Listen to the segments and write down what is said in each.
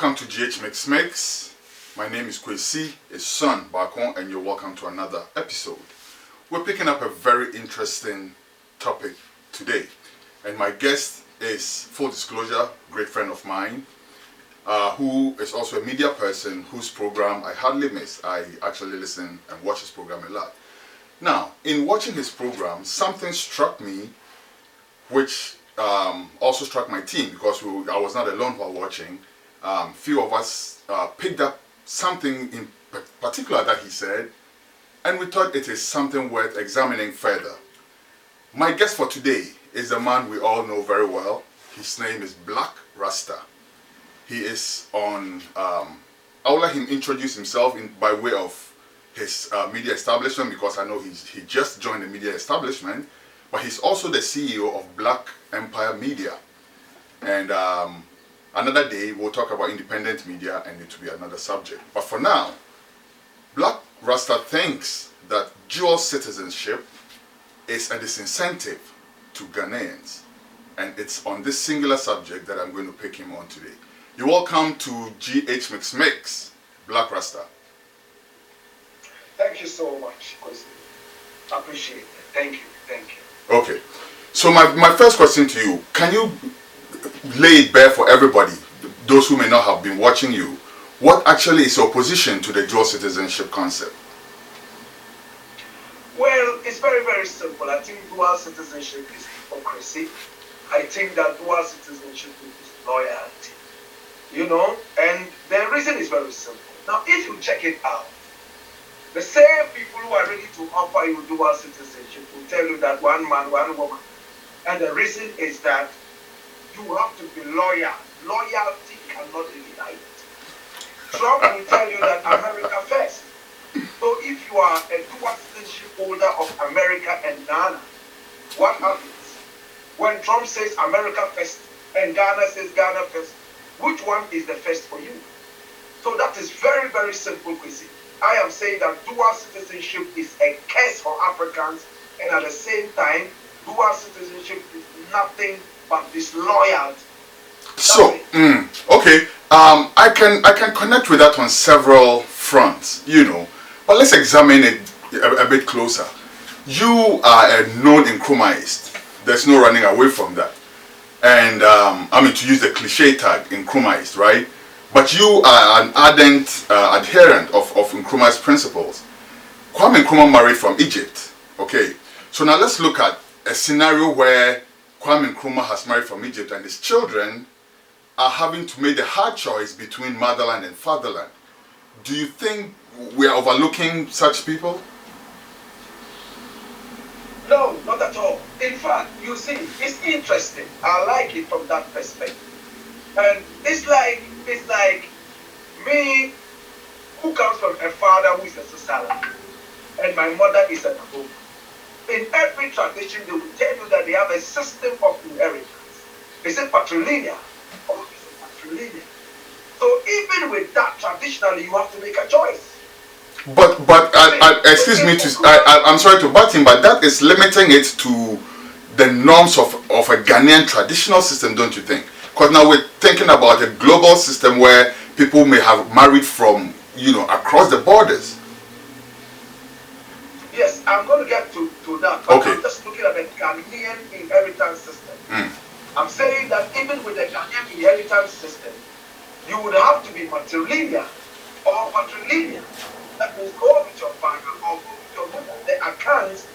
Welcome to MixMixx. My name is Kwesi E, his son Baako, and you're welcome to another episode. We're picking up a very interesting topic today, and my guest is, full disclosure, a great friend of mine, who is also a media person whose program I hardly miss. I actually listen and watch his program a lot. Now, in watching his program, something struck me, which also struck my team, because I was not alone while watching. Few of us picked up something in particular that he said, and we thought it is something worth examining further. My guest for today is a man we all know very well. His name is Blakk Rasta. He is on, I'll let him introduce himself by way of his media establishment, because I know he just joined the media establishment, but he's also the CEO of Black Empire Media. And another day we'll talk about independent media, and it will be another subject. But for now, Blakk Rasta thinks that dual citizenship is a disincentive to Ghanaians, and it's on this singular subject that I'm going to pick him on today. You're welcome to MixMixx, Blakk Rasta. Thank you so much, Kwesi. I appreciate it. Thank you. Thank you. Okay. So my first question to you, can you lay it bare for everybody, those who may not have been watching you, what actually is your position to the dual citizenship concept? Well, it's very, very simple. I think dual citizenship is hypocrisy. I think that dual citizenship is loyalty. And the reason is very simple. Now, if you check it out, the same people who are ready to offer you dual citizenship will tell you that one man, one woman. And the reason is that you have to be loyal. Loyalty cannot be denied. Trump will tell you that America first. So if you are a dual citizenship holder of America and Ghana, what happens? When Trump says America first and Ghana says Ghana first, which one is the first for you? So that is very, very simple, Kwesi. I am saying that dual citizenship is a curse for Africans, and at the same time, dual citizenship is nothing but disloyalty. So, okay, I can connect with that on several fronts, but let's examine it a bit closer. You are a known Nkrumahist. There's no running away from that. And to use the cliche tag, Nkrumahist, right? But you are an ardent adherent of Nkrumah's principles. Kwame Nkrumah married from Egypt. Okay, so now let's look at a scenario where Kwame Nkrumah has married from Egypt and his children are having to make the hard choice between motherland and fatherland. Do you think we are overlooking such people? No, not at all. In fact, you see, it's interesting. I like it from that perspective. And it's like me, who comes from a father who is a Sosala, and my mother is a Nabo. In every tradition, they will tell you that they have a system of inheritance. They say patrilineal. Oh, it's a patrilineal. So even with that, traditionally, you have to make a choice. But excuse me, I'm sorry to butt in, but that is limiting it to the norms of a Ghanaian traditional system, don't you think? Because now we're thinking about a global system where people may have married from, across the borders. Yes, I'm going to get to that. But okay. I'm just looking at the Ghanaian inheritance system. I'm saying that even with the Ghanaian inheritance system, you would have to be matrilineal or patrilineal. That means go with your father or go with your mother. The accounts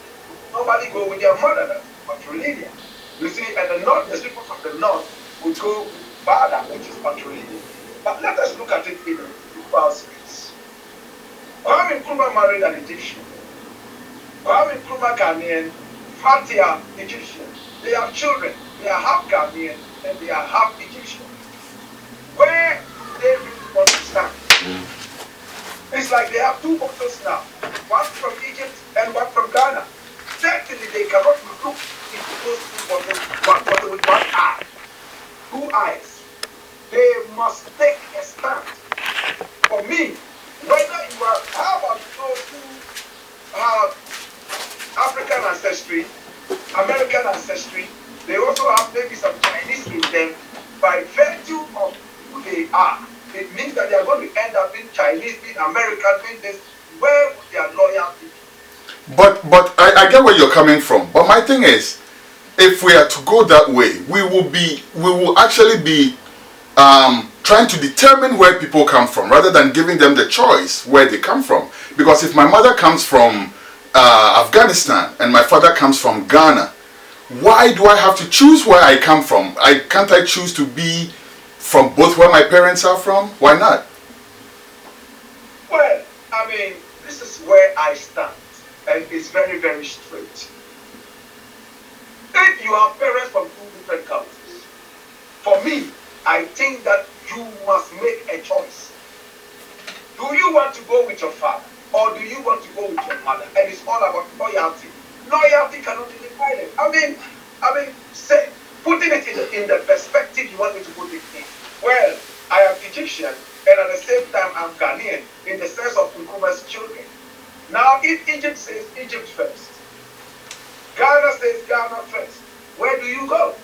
normally go with your mother, that's patrilineal. You see, and the people from the north would go with father, which is patrilineal. But let us look at it in a global space. Kwame Nkrumah married an Egyptian. Kwame Nkrumah Ghanaian, Fatia Egyptian. They have children. They are half Ghanaian and they are half Egyptian. Where do they really want to stand? It's like they have two bottles now. One from Egypt and one from Ghana. Certainly they cannot look into those two bottles, one bottle with one eye. Two eyes. They must take a stand. For me, whether you are, how about those who have African ancestry, American ancestry, they also have maybe some Chinese in them by virtue of who they are. They doing this, where would their loyalty be? But I get where you're coming from. But my thing is, if we are to go that way, we will actually be trying to determine where people come from rather than giving them the choice where they come from. Because if my mother comes from Afghanistan and my father comes from Ghana, why do I have to choose where I come from? Can't I choose to be from both where my parents are from? Why not? Well, I mean, this is where I stand, and it's very, very straight. If you have parents from two different countries, for me, I think that you must make a choice. Do you want to go with your father, or do you want to go with your mother? And it's all about loyalty. Loyalty cannot be divided. I mean, say, putting it in the perspective you want me to put it in. Well, I am Egyptian, and at the same time, I'm Ghanaian, in the sense of Nkrumah's children. Now, if Egypt says Egypt first, Ghana says Ghana first, where do you go?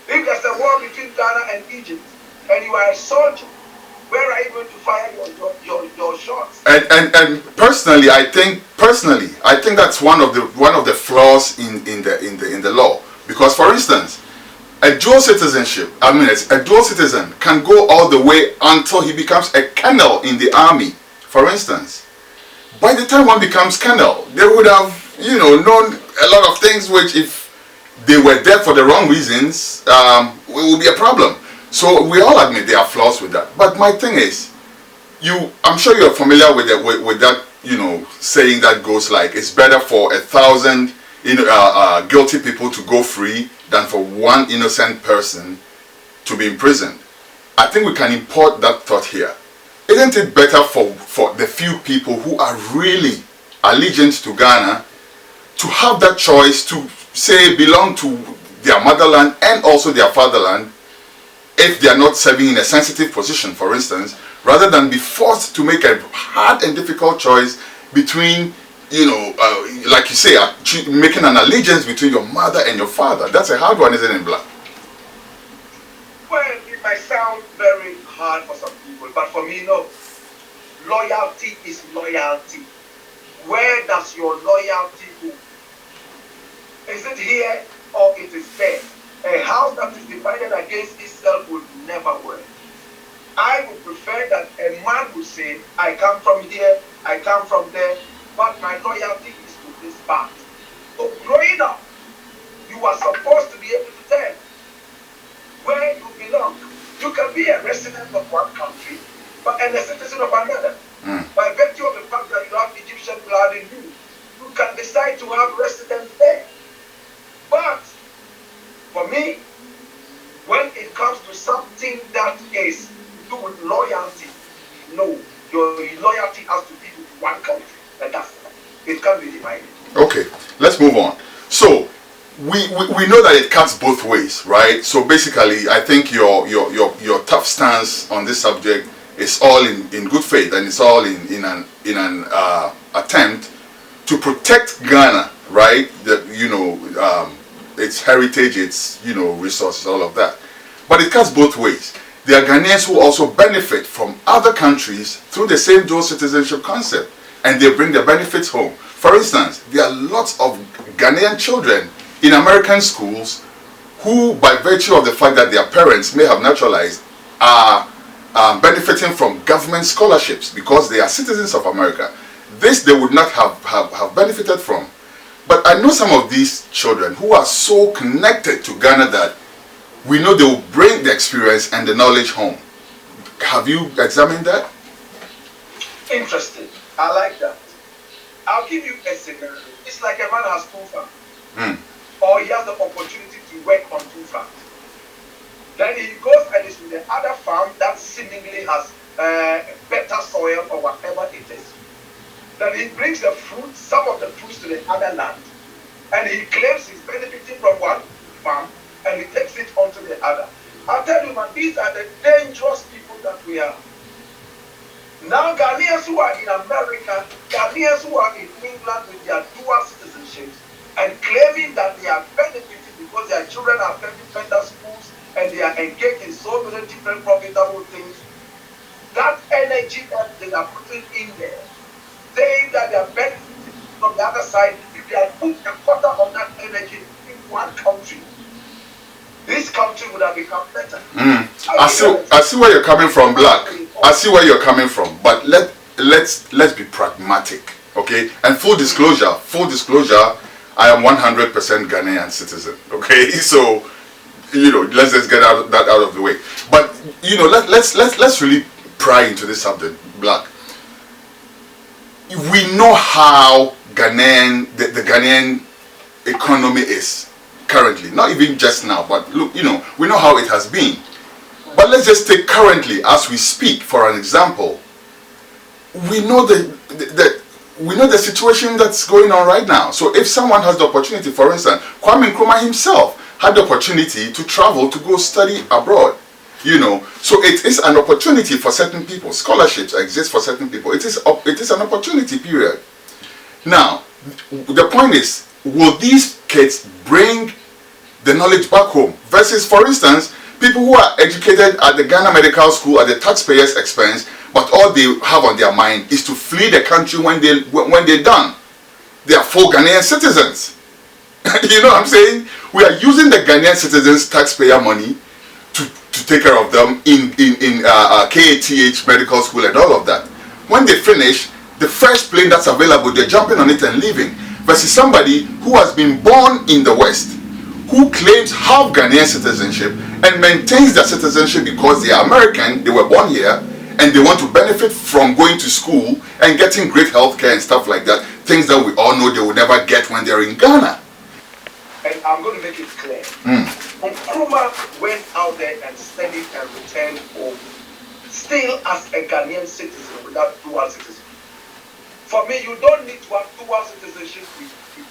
If there's a war between Ghana and Egypt, and you are a soldier, where are you going to fire your shots? And personally, I think that's one of the flaws in the law. Because, for instance, a dual citizenship, a dual citizen can go all the way until he becomes a colonel in the army. For instance, by the time one becomes colonel, they would have known a lot of things which, if they were there for the wrong reasons, it would be a problem. So we all admit there are flaws with that. But my thing is, I'm sure you're familiar with that, saying that goes like, it's better for 1,000 guilty people to go free than for one innocent person to be imprisoned. I think we can import that thought here. Isn't it better for the few people who are really allegiant to Ghana to have that choice to say belong to their motherland and also their fatherland, if they are not serving in a sensitive position, for instance, rather than be forced to make a hard and difficult choice between, like you say, making an allegiance between your mother and your father? That's a hard one, isn't it, Blakk? Well, it might sound very hard for some people, but for me, no. Loyalty is loyalty. Where does your loyalty go? Is it here or it is there? A house that is divided against itself would never work. I would prefer that a man would say, I come from here, I come from there, but my loyalty is to this part. So growing up, you are supposed to be able to tell where you belong. You can be a resident of one country, and a citizen of another. By virtue of the fact that you have Egyptian blood in you, you can decide to have residence there. But for me, when it comes to something that is to do with loyalty, no, your loyalty has to be with one country, and that's it. Can't be divided. Okay, let's move on. So we know that it cuts both ways, right? So basically, I think your tough stance on this subject is all in good faith, and it's all in an attempt to protect Ghana, right? Its heritage, its resources, all of that. But it cuts both ways. There are Ghanaians who also benefit from other countries through the same dual citizenship concept, and they bring their benefits home. For instance, there are lots of Ghanaian children in American schools who, by virtue of the fact that their parents may have naturalized, are benefiting from government scholarships because they are citizens of America. This they would not have benefited from. But I know some of these children who are so connected to Ghana that we know they will bring the experience and the knowledge home. Have you examined that? Interesting. I like that. I'll give you a scenario. It's like a man has two farms. Or he has the opportunity to work on two farms. Then he goes and is with the other farm that seemingly has better soil or whatever it is. Then he brings the fruit, some of the fruits to the other land, and he claims he's benefiting from one farm, and he takes it onto the other. I'll tell you, man, these are the dangerous people that we are. Now, Ghanaians who are in America, Ghanaians who are in England with their dual citizenships, and claiming that they are benefiting because their children are attending better schools and they are engaged in so many different profitable things, that energy that they are putting in there, saying that they are benefiting from the other side, if they had put a quarter of that energy in one country, this country would have become better. I see where you're coming from, Blakk. I see where you're coming from, but let's be pragmatic, okay? And full disclosure, I am 100% Ghanaian citizen, okay? So, let's just get that out of the way. But let's really pry into this subject, Blakk. We know how the Ghanaian economy is currently, not even just now, but look, we know how it has been. But let's just take currently as we speak for an example. We know the situation that's going on right now. So if someone has the opportunity, for instance, Kwame Nkrumah himself had the opportunity to travel to go study abroad. So it is an opportunity for certain people. Scholarships exist for certain people. It is an opportunity, period. Now, the point is, will these kids bring the knowledge back home? Versus, for instance, people who are educated at the Ghana Medical School at the taxpayers' expense, but all they have on their mind is to flee the country when they're done. They are full Ghanaian citizens. You know what I'm saying? We are using the Ghanaian citizens' taxpayer money to take care of them in KATH Medical School and all of that. When they finish, the first plane that's available, they're jumping on it and leaving. Versus somebody who has been born in the West, who claims half Ghanaian citizenship and maintains their citizenship because they are American, they were born here, and they want to benefit from going to school and getting great health care and stuff like that, things that we all know they will never get when they're in Ghana. And I'm going to make it clear. Nkrumah went out there and studied and returned home, still as a Ghanaian citizen without dual citizenship. For me, you don't need to have dual citizenship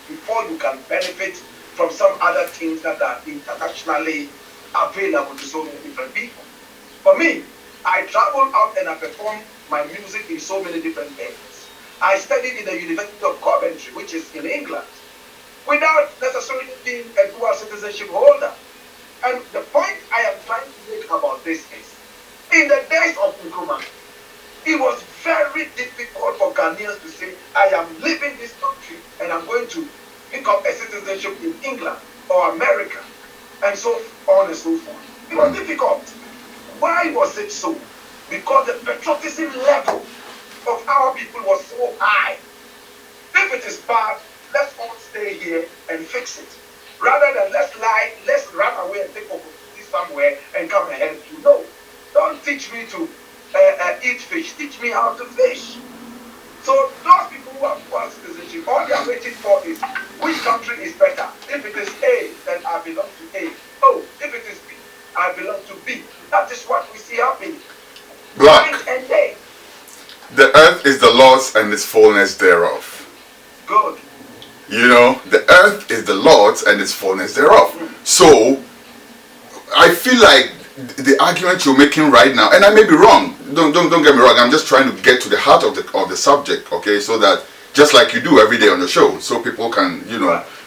before you can benefit from some other things that are internationally available to so many different people. For me, I travel out and I perform my music in so many different areas. I studied in the University of Coventry, which is in England, without necessarily being a dual citizenship holder. And the point I am trying to make about this is, in the days of Nkrumah, it was very difficult for Ghanaians to say, I am leaving this country and I'm going to pick up a citizenship in England or America, and so on and so forth. It was difficult. Why was it so? Because the patriotism level of our people was so high. If it is bad, let's all stay here and fix it. Rather than let's lie, let's run away and take opportunity somewhere and come and help you. No, don't teach me to eat fish. Teach me how to fish. So those people who have dual citizenship, all they are waiting for is which country is better. If it is A, then I belong to A. Oh, if it is B, I belong to B. That is what we see happening. Blakk. Night and day. The earth is the Lord's and its fullness thereof. Good. The earth is the Lord's and its fullness thereof. So, I feel like the argument you're making right now, and I may be wrong, don't get me wrong, I'm just trying to get to the heart of the subject, okay, so that, just like you do every day on the show, so people can,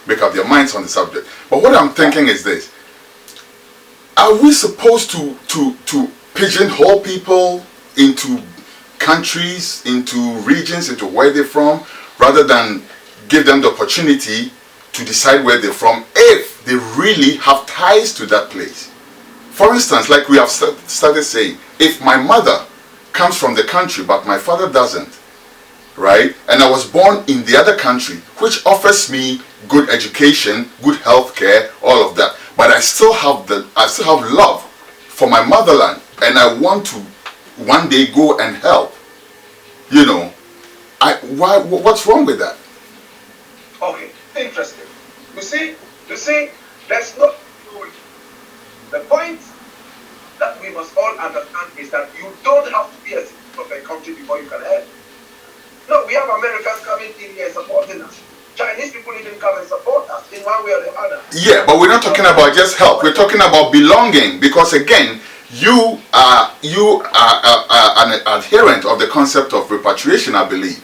make up their minds on the subject. But what I'm thinking is this: are we supposed to pigeonhole people into countries, into regions, into where they're from, rather than give them the opportunity to decide where they're from if they really have ties to that place? For instance, like we have started saying, if my mother comes from the country but my father doesn't, right, and I was born in the other country, which offers me good education, good health care, all of that, but I still have love for my motherland, and I want to one day go and help, what's wrong with that? Okay, interesting. You see, there's no. The point that we must all understand is that you don't have to be a citizen of a country before you can help. No, we have Americans coming in here supporting us. Chinese people even come and support us in one way or the other. Yeah, but we're not talking about just help. We're talking about belonging, because again, you are an adherent of the concept of repatriation, I believe.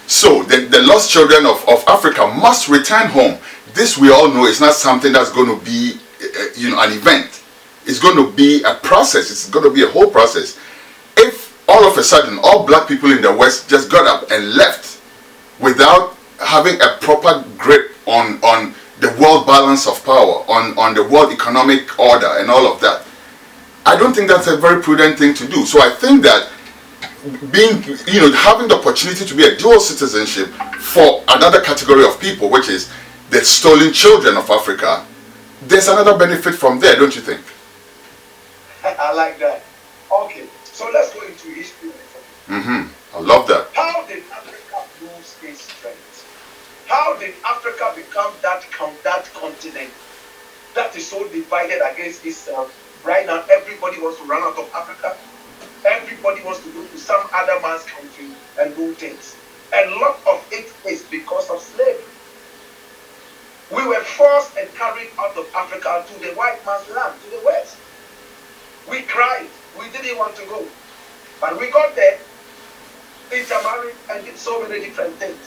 So the lost children of Africa must return home. This, we all know, is not something that's going to be an event. It's going to be a process. It's going to be a whole process. If all of a sudden, all black people in the West just got up and left without having a proper grip on the world balance of power, on the world economic order and all of that. I don't think that's a very prudent thing to do. So I think that having the opportunity to be a dual citizenship for another category of people, which is the stolen children of Africa, there's another benefit from there, don't you think? I like that. Okay, so let's go into history. I love that. How did Africa lose its strength? How did Africa become that continent that is so divided against itself? Right now, everybody wants to run out of Africa. Everybody wants to go to some other man's country and do things. A lot of it is because of slavery. We were forced and carried out of Africa to the white man's land, to the West. We cried. We didn't want to go. But we got there, intermarried, and did so many different things.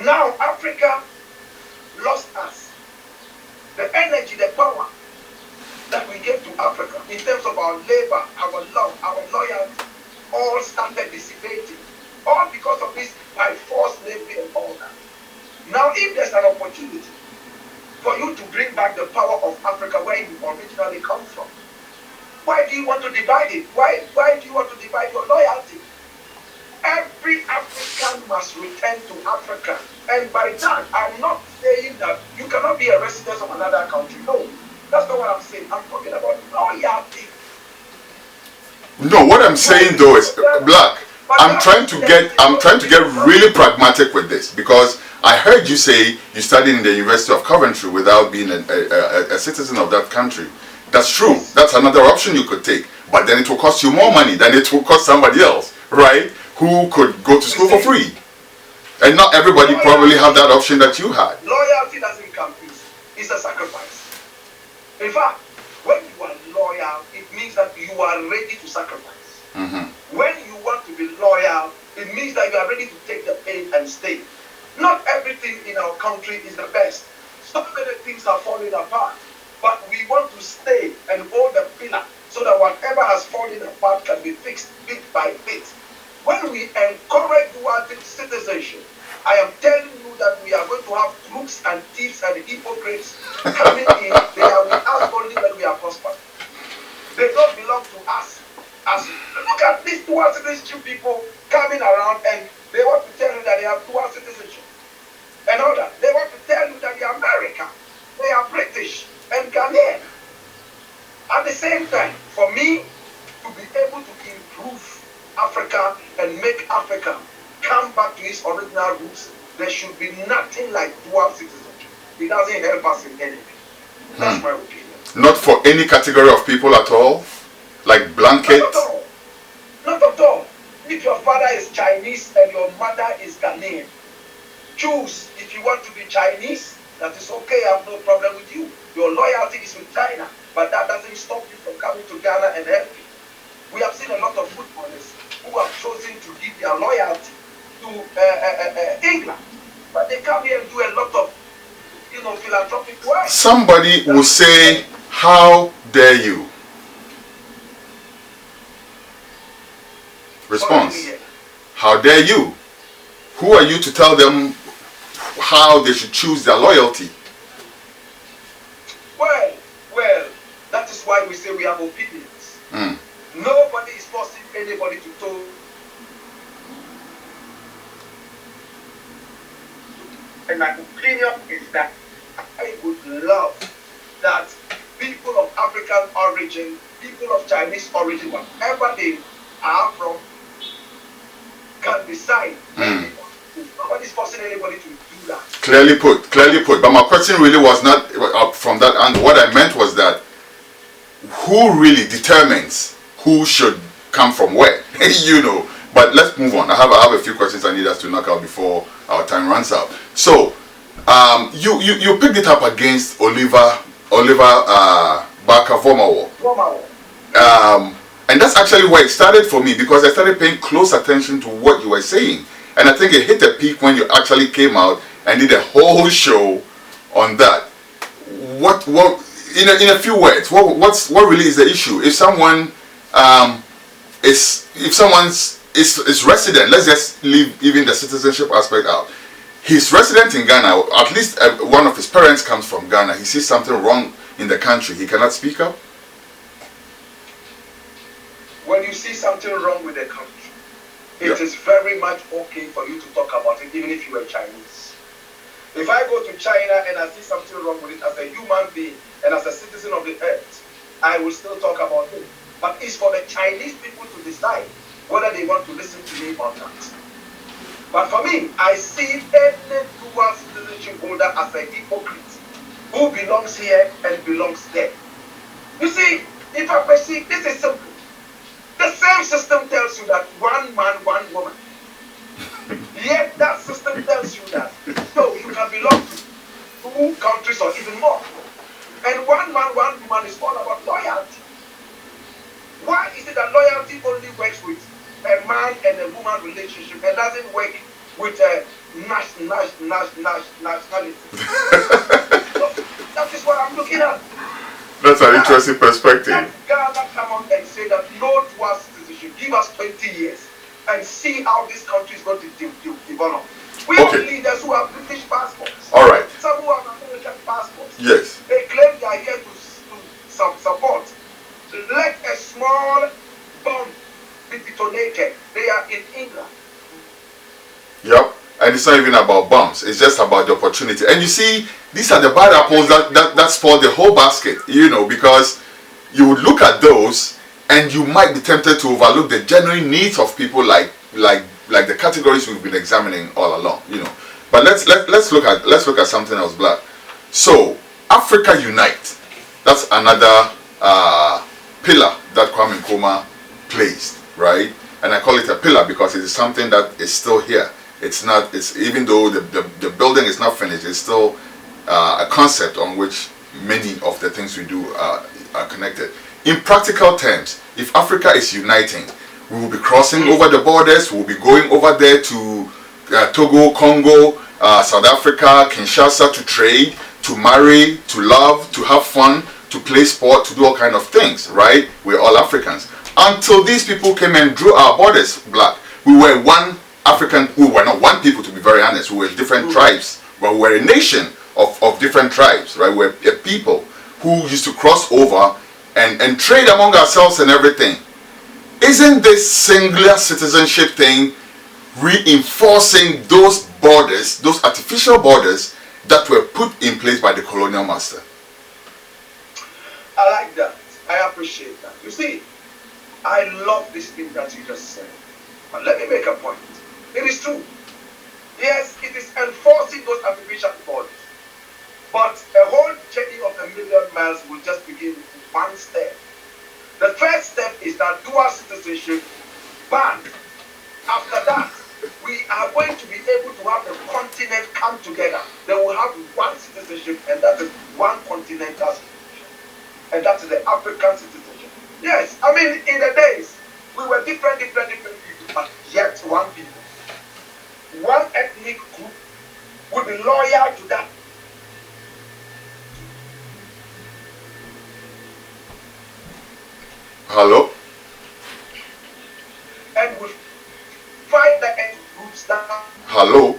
Now Africa lost us. The energy, the power that we gave to Africa in terms of our labor, our love, our loyalty, all started dissipating. All because of this by force slavery and all that. Now if there's an opportunity for you to bring back the power of Africa where you originally come from, why do you want to divide it? Why do you want to divide your loyalty? Every African must return to Africa. And by that, I'm not saying that you cannot be a resident of another country. No, that's not what I'm saying. I'm talking about loyalty. No, what I'm saying though is, Blakk, I'm trying to get really pragmatic with this, because I heard you say you studied in the University of Coventry without being a citizen of that country. That's true. That's another option you could take. But then it will cost you more money than it will cost somebody else, right? Who could go to school for free. And not everybody probably have that option that you had. Loyalty doesn't come easy. It's a sacrifice. In fact, when you are loyal, it means that you are ready to sacrifice. When you want to be loyal, it means that you are ready to take the pain and stay. Not everything in our country is the best. So many things are falling apart. But we want to stay and hold the pillar so that whatever has fallen apart can be fixed bit by bit. When we encourage dual citizenship, I am telling you that we are going to have crooks and thieves and hypocrites coming in. They are with us only when we are prosperous. They don't belong to us. Look at these dual citizenship people coming around, and they want to tell you that they have dual citizenship. And all that. They want to tell you that they are American, they are British and Ghanaian. At the same time, for me to be able to improve Africa and make Africa come back to its original roots, there should be nothing like dual citizenship. It doesn't help us in anything. That's my opinion. Not for any category of people at all? Like blanket? Not at all. Not at all. If your father is Chinese and your mother is Ghanaian, choose. If you want to be Chinese, that is okay. I have no problem with you. Your loyalty is with China, but that doesn't stop you from coming to Ghana and helping. We have seen a lot of footballers who have chosen to give their loyalty to England, but they come here and do a lot of, philanthropic work. Somebody will say, "How dare you?" Response: how dare you? Who are you to tell them how they should choose their loyalty? Well, that is why we say we have opinions. Nobody is forcing anybody to do. And my opinion is that I would love that people of African origin, people of Chinese origin, whatever they are from, can decide. Nobody's forcing anybody to do that. Clearly put. But my question really was not from that angle. What I meant was that who really determines who should come from where? But let's move on. I have a few questions I need us to knock out before our time runs out. So, you picked it up against Oliver Barker-Vormawor. And that's actually where it started for me, because I started paying close attention to what you were saying. And I think it hit a peak when you actually came out and did a whole show on that. What in a few words, what really is the issue? If someone is if someone's is resident, let's just leave even the citizenship aspect out. He's resident in Ghana, at least one of his parents comes from Ghana. He sees something wrong in the country, he cannot speak up? When you see something wrong with the country, it is very much okay for you to talk about it, even if you are Chinese. If I go to China and I see something wrong with it as a human being and as a citizen of the earth, I will still talk about it. But it's for the Chinese people to decide whether they want to listen to me or not. But for me, I see any dual citizenship holder as a hypocrite who belongs here and belongs there. You see, if I perceive, this is simple. The same system tells you that one man, one woman. Yet that system tells you that so you can belong to 2 countries or even more. And one man, one woman is all about loyalty. Why is it that loyalty only works with a man and a woman relationship and doesn't work with a nationality? That is what I'm looking at. That's an interesting perspective. Ghana come on and say that no dual citizenship. Give us 20 years and see how this country is going to develop. We have leaders who have British passports. All right. Some who have American passports. Yes. They claim they are here to support. Let a small bomb be detonated. They are in England. Yep. And it's not even about bombs. It's just about the opportunity. And you see, these are the bad apples that spoil the whole basket, you know, because you would look at those and you might be tempted to overlook the genuine needs of people like the categories we've been examining all along, you know. But let's look at something else, Blakk. So Africa Unite, that's another pillar that Kwame Nkrumah placed, right? And I call it a pillar because it is something that is still here. It's not. It's even though the building is not finished, it's still a concept on which many of the things we do are connected. In practical terms, if Africa is uniting, we will be crossing over the borders. We will be going over there to Togo, Congo, South Africa, Kinshasa to trade, to marry, to love, to have fun, to play sport, to do all kinds of things. Right? We're all Africans. Until these people came and drew our borders, Blakk, we were one African. We were not one people, to be very honest. We were different tribes, but we were a nation of different tribes, right? We're a people who used to cross over and trade among ourselves and everything. Isn't this singular citizenship thing reinforcing those borders, those artificial borders that were put in place by the colonial master? I like that. I appreciate that. You see, I love this thing that you just said. But let me make a point. It is true. Yes, it is enforcing those artificial borders. But a whole journey of 1,000,000 miles will just begin with one step. The first step is that dual citizenship ban. After that, we are going to be able to have the continent come together. They will have one citizenship, and that is one continental citizenship. And that is the African citizenship. Yes, I mean, in the days, we were different people, but yet one people. One ethnic group will be loyal to that. Hello? And we find the ethnic groups that. Hello?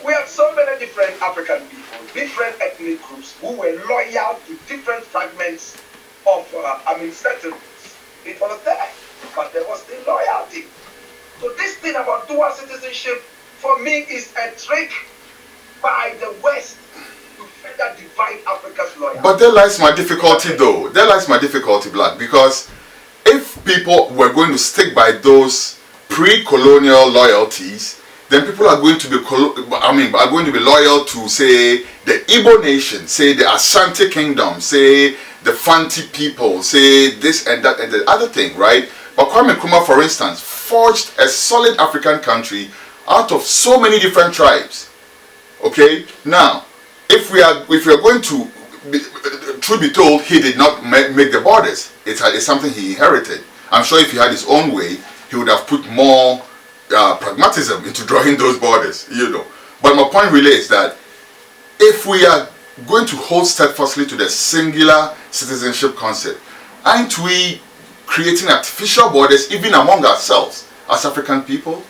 We have so many different African people, different ethnic groups who were loyal to different fragments of, settlements. It was there, but there was still loyalty. So this thing about dual citizenship, for me, is a trick by the West to further divide Africa's loyalty. But there lies my difficulty, though. There lies my difficulty, Blakk, because if people were going to stick by those pre-colonial loyalties, then people are going to be are going to be loyal to, say, the Igbo nation, say the Ashanti kingdom, say the Fanti people, say this and that and the other thing, right? But Kwame Nkrumah, for instance, forged a solid African country out of so many different tribes. Okay, now if we are going to truth be told, he did not make the borders. It's something he inherited. I'm sure if he had his own way, he would have put more pragmatism into drawing those borders, you know. But my point really is that if we are going to hold steadfastly to the singular citizenship concept, Aren't we creating artificial borders even among ourselves as African people?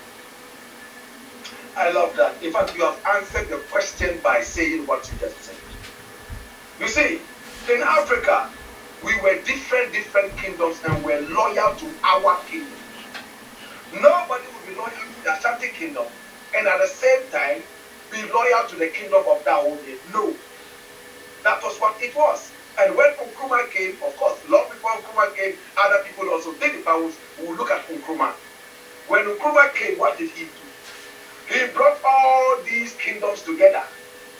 I love that. In fact, you have answered the question by saying what you just said. You see, in Africa, we were different kingdoms and were loyal to our kingdom. Nobody would be loyal to the Ashanti kingdom and at the same time be loyal to the kingdom of Dawood. No. That was what it was. And when Nkrumah came, of course, long before Nkrumah came, other people also did it, but we'll look at Nkrumah. When Nkrumah came, what did he do? He brought all these kingdoms together.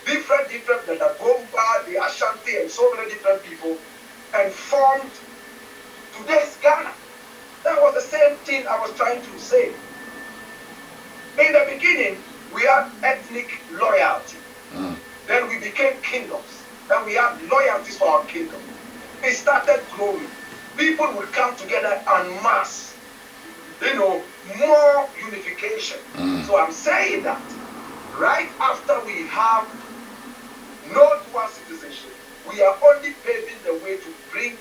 Different, the Bomba, the Ashanti, and so many different people, and formed today's Ghana. That was the same thing I was trying to say. In the beginning, we had ethnic loyalty. Then we became kingdoms. And we had loyalties for our kingdom. It started growing. People would come together en masse. More unification. So I'm saying that right after we have no dual citizenship, we are only paving the way to bring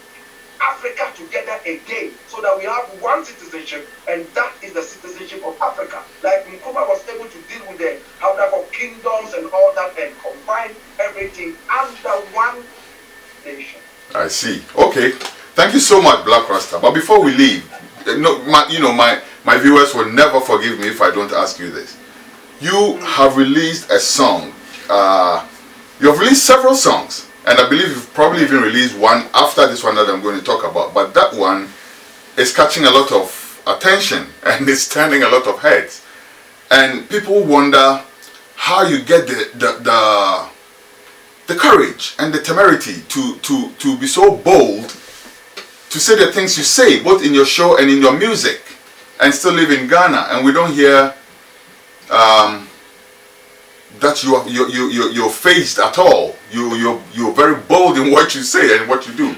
Africa together again so that we have one citizenship, and that is the citizenship of Africa. Like Nkrumah was able to deal with the of kingdoms and all that and combine everything under one nation. I see. Okay. Thank you so much, Blakk Rasta. But before we leave, my viewers will never forgive me if I don't ask you this. You have released a song. You have released several songs. And I believe you've probably even released one after this one that I'm going to talk about. But that one is catching a lot of attention and it's turning a lot of heads. And people wonder how you get the courage and the temerity to be so bold to say the things you say, both in your show and in your music, and still live in Ghana. And we don't hear that you're phased at all. You're very bold in what you say and what you do.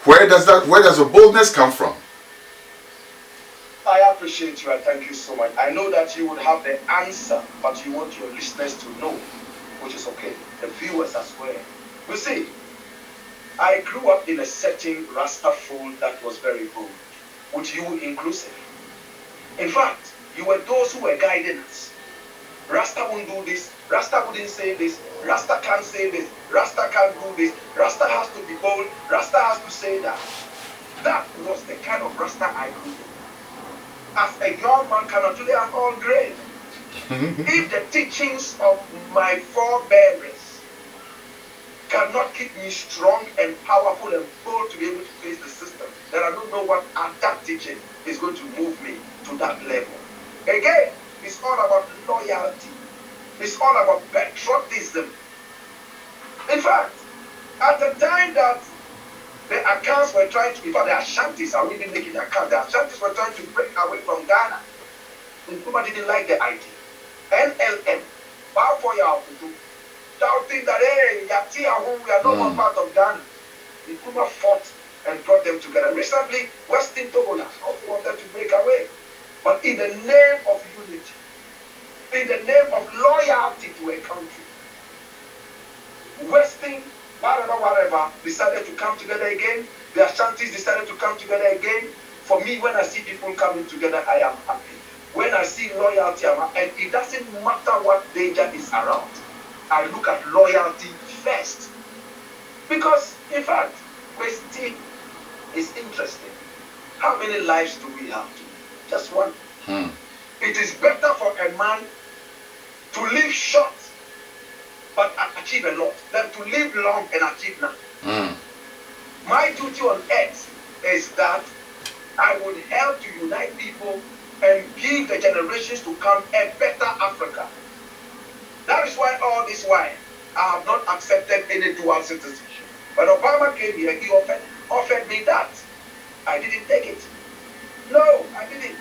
Where does the boldness come from? I appreciate you and thank you so much. I know that you would have the answer, but you want your listeners to know, which is okay. The viewers as well. You see, I grew up in a certain Rasta fold that was very bold, with you inclusive. In fact, you were those who were guiding us. Rasta won't do this, Rasta wouldn't say this, Rasta can't say this, Rasta can't do this, Rasta has to be bold, Rasta has to say that. That was the kind of Rasta I grew up. As a young man cannot, today I'm all great. If the teachings of my forebearers cannot keep me strong and powerful and bold to be able to face the system, then I don't know what that teaching is going to move me to that level. Again, it's all about loyalty. It's all about patriotism. In fact, at the time that the accounts were trying to, before the Ashantis are really making accounts, the Ashantis were trying to break away from Ghana. Nkrumah didn't like the idea. NLM, Baako doubting that, hey, we are no more part of Ghana. Nkrumah fought and brought them together. Recently, Western Togo also wanted to break away. But in the name of unity, in the name of loyalty to a country, Western, whatever, decided to come together again. The Ashantis decided to come together again. For me, when I see people coming together, I am happy. When I see loyalty, and it doesn't matter what danger is around, I look at loyalty first. Because, in fact, Kwesi E is interesting. How many lives do we have? Just one. It is better for a man to live short but achieve a lot than to live long and achieve nothing. My duty on earth is that I would help to unite people and give the generations to come a better Africa. That is why all this while I have not accepted any dual citizenship. When Obama came here, he offered me that. I didn't take it. No, I didn't.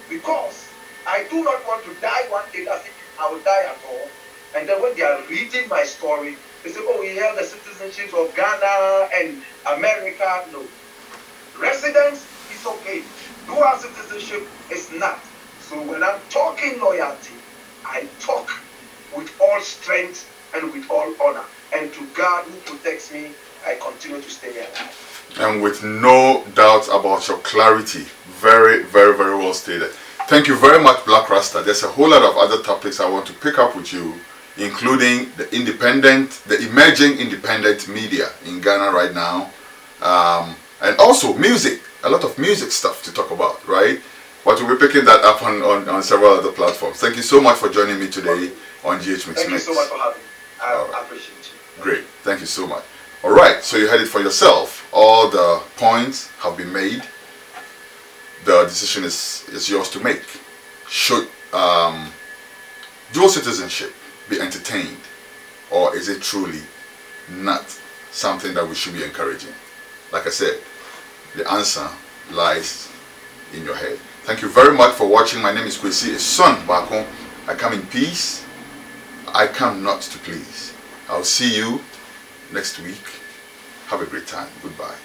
Because I do not want to die one day as if I will die at all. And then when they are reading my story, they say, oh, we have the citizenship of Ghana and America. No. Residence is okay. Dual citizenship is not. So when I'm talking loyalty, I talk with all strength and with all honor. and to God who protects me, I continue to stay alive. And with no doubt about your clarity. Very, very, very well stated. Thank you very much, Blakk Rasta. There's a whole lot of other topics I want to pick up with you, including the emerging independent media in Ghana right now, and also music. A lot of music stuff to talk about, right? But we'll be picking that up on several other platforms. Thank you so much for joining me today on MixMixx. Thank you so much for having me. I appreciate you. Great. Thank you so much. All right. So you heard it for yourself. All the points have been made. The decision is yours to make. Should dual citizenship be entertained, or is it truly not something that we should be encouraging? Like I said, the answer lies in your head. Thank you very much for watching. My name is Kwesi E, son Baako. I come in peace. I come not to please. I'll see you next week. Have a great time. Goodbye.